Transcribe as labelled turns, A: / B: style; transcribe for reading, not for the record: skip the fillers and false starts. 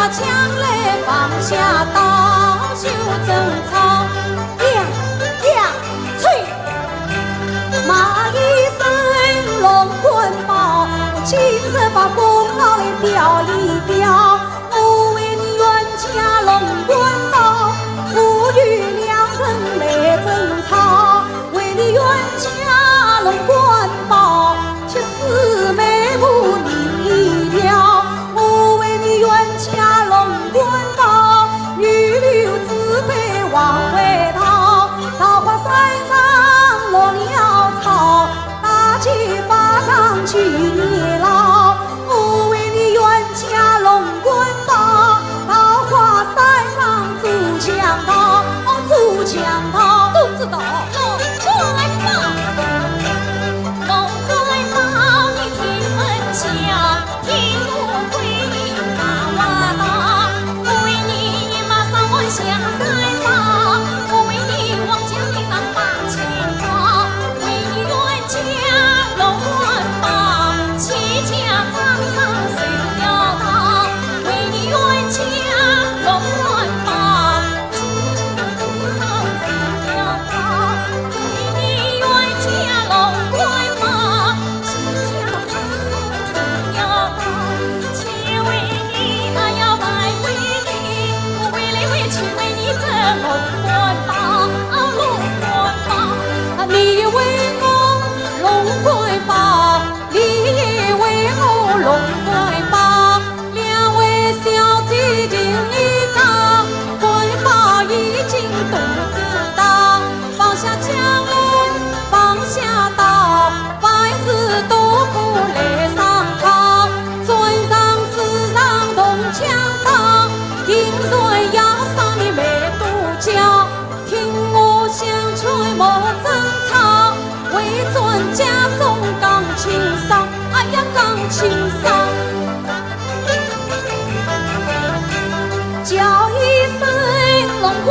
A: 将来放下刀修争吵，呀呀吹，骂一声龙滚宝，亲自把功劳来表一表。我为你冤家龙滚宝，父女两人来争吵，为你冤家龙滚宝，铁丝眉目拧一条。我为你冤家龙滚宝，女流自卑往外逃。桃花山上落了草，大街巴掌去你老。我为你冤家龙滚宝，桃花山上筑墙套，筑墙套都知道。情伤，叫一声龙滚